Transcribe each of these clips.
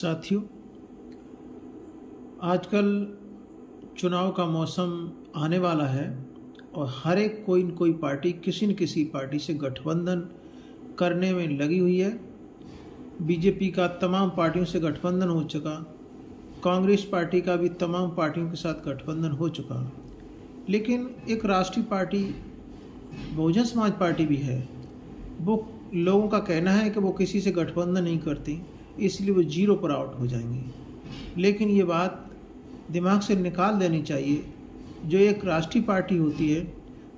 साथियों, आजकल चुनाव का मौसम आने वाला है और हर एक कोई न कोई पार्टी किसी न किसी पार्टी से गठबंधन करने में लगी हुई है। बीजेपी का तमाम पार्टियों से गठबंधन हो चुका, कांग्रेस पार्टी का भी तमाम पार्टियों के साथ गठबंधन हो चुका, लेकिन एक राष्ट्रीय पार्टी बहुजन समाज पार्टी भी है। वो लोगों का कहना है कि वो किसी से गठबंधन नहीं करती, इसलिए वो जीरो पर आउट हो जाएंगी। लेकिन ये बात दिमाग से निकाल देनी चाहिए, जो एक राष्ट्रीय पार्टी होती है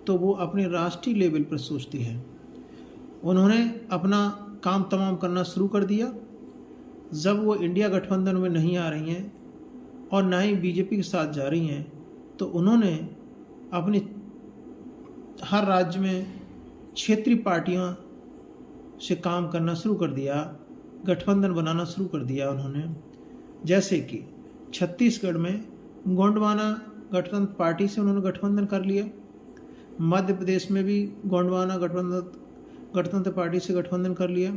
तो वो अपने राष्ट्रीय लेवल पर सोचती है। उन्होंने अपना काम तमाम करना शुरू कर दिया जब वो इंडिया गठबंधन में नहीं आ रही हैं और ना ही बीजेपी के साथ जा रही हैं, तो उन्होंने अपने हर राज्य में क्षेत्रीय पार्टियों से काम करना शुरू कर दिया, गठबंधन बनाना शुरू कर दिया उन्होंने। जैसे कि छत्तीसगढ़ में गोंडवाना गठतंत्र पार्टी से उन्होंने गठबंधन कर लिया, मध्य प्रदेश में भी गोंडवाना गठतंत्र पार्टी से गठबंधन कर लिया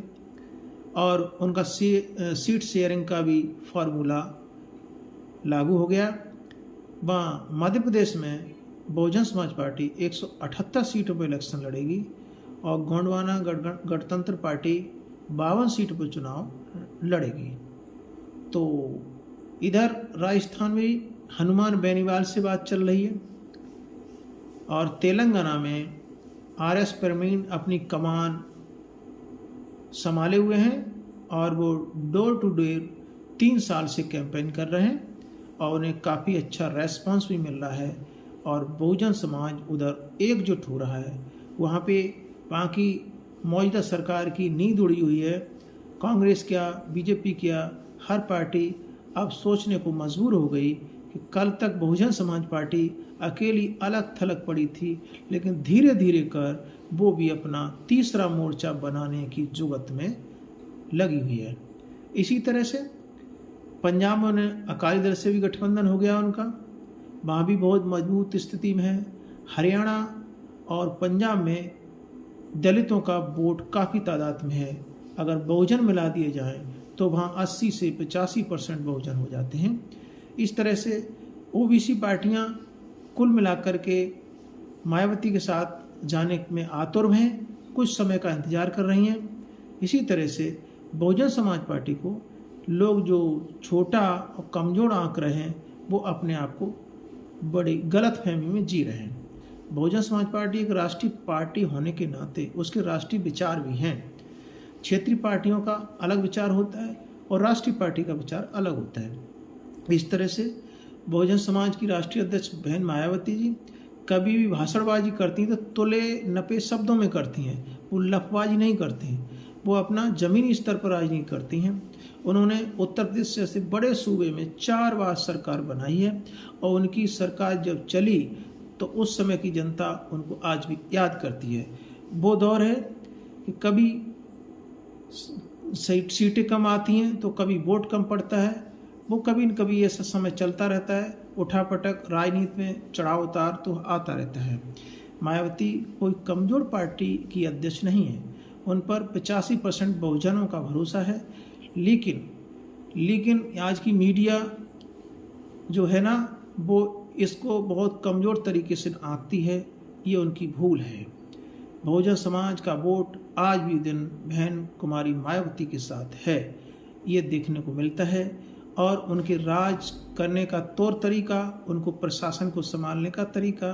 और उनका सीट शेयरिंग का भी फार्मूला लागू हो गया। वहाँ मध्य प्रदेश में बहुजन समाज पार्टी 178 सीटों पर इलेक्शन लड़ेगी और गोंडवाना गणतंत्र पार्टी 52 सीटों पर चुनाव लड़ेगी। तो इधर राजस्थान में हनुमान बेनीवाल से बात चल रही है और तेलंगाना में आर.एस. परवीन अपनी कमान संभाले हुए हैं और वो डोर टू डोर 3 साल से कैंपेन कर रहे हैं और उन्हें काफ़ी अच्छा रेस्पॉन्स भी मिल रहा है और बहुजन समाज उधर एकजुट हो रहा है। वहाँ पे वहाँ की मौजूदा सरकार की नींद उड़ी हुई है। कांग्रेस क्या, बीजेपी क्या, हर पार्टी अब सोचने को मजबूर हो गई कि कल तक बहुजन समाज पार्टी अकेली अलग थलग पड़ी थी, लेकिन धीरे धीरे कर वो भी अपना तीसरा मोर्चा बनाने की जुगत में लगी हुई है। इसी तरह से पंजाब में अकाली दल से भी गठबंधन हो गया उनका, वहाँ भी बहुत मजबूत स्थिति में है। हरियाणा और पंजाब में दलितों का वोट काफ़ी तादाद में है। अगर बहुजन मिला दिए जाएं तो वहाँ 80 से 85% बहुजन हो जाते हैं। इस तरह से ओबीसी पार्टियाँ कुल मिलाकर के मायावती के साथ जाने में आतुर हैं, कुछ समय का इंतजार कर रही हैं। इसी तरह से बहुजन समाज पार्टी को लोग जो छोटा और कमज़ोर आंक रहे हैं, वो अपने आप को बड़ी गलत फहमी में जी रहे हैं। बहुजन समाज पार्टी एक राष्ट्रीय पार्टी होने के नाते उसके राष्ट्रीय विचार भी हैं। क्षेत्रीय पार्टियों का अलग विचार होता है और राष्ट्रीय पार्टी का विचार अलग होता है। इस तरह से बहुजन समाज की राष्ट्रीय अध्यक्ष बहन मायावती जी कभी भी भाषणबाजी करती हैं तो तुले नपे शब्दों में करती हैं, वो लफबाजी नहीं करती हैं। वो अपना ज़मीनी स्तर पर राजनीति करती हैं। उन्होंने उत्तर प्रदेश जैसे बड़े सूबे में 4 बार सरकार बनाई है और उनकी सरकार जब चली तो उस समय की जनता उनको आज भी याद करती है। वो दौर है कि कभी सीटें कम आती हैं तो कभी वोट कम पड़ता है, वो कभी न कभी ऐसा समय चलता रहता है। उठापटक राजनीति में चढ़ाव उतार तो आता रहता है। मायावती कोई कमज़ोर पार्टी की अध्यक्ष नहीं है, उन पर 85% बहुजनों का भरोसा है। लेकिन आज की मीडिया जो है ना, वो इसको बहुत कमज़ोर तरीके से आंकती है, ये उनकी भूल है। बहुजन समाज का वोट आज भी दिन बहन कुमारी मायावती के साथ है, ये देखने को मिलता है। और उनके राज करने का तौर तरीका, उनको प्रशासन को संभालने का तरीका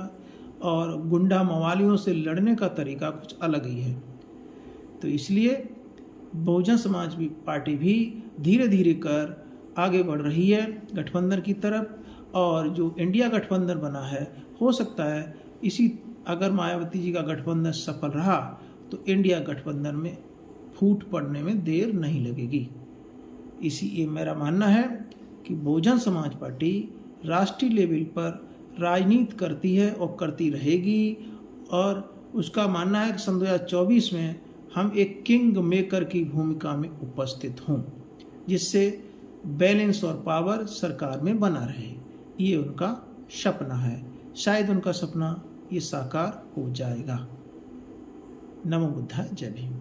और गुंडा मवालियों से लड़ने का तरीका कुछ अलग ही है। तो इसलिए बहुजन समाज भी पार्टी भी धीरे धीरे कर आगे बढ़ रही है गठबंधन की तरफ। और जो इंडिया गठबंधन बना है, हो सकता है अगर मायावती जी का गठबंधन सफल रहा तो इंडिया गठबंधन में फूट पड़ने में देर नहीं लगेगी। ये मेरा मानना है कि बहुजन समाज पार्टी राष्ट्रीय लेवल पर राजनीति करती है और करती रहेगी। और उसका मानना है कि सन 2024 में हम एक किंग मेकर की भूमिका में उपस्थित हों, जिससे बैलेंस और पावर सरकार में बना रहे। ये उनका सपना है। शायद उनका सपना ये साकार हो जाएगा। नमो बुद्धाय, जय भीम।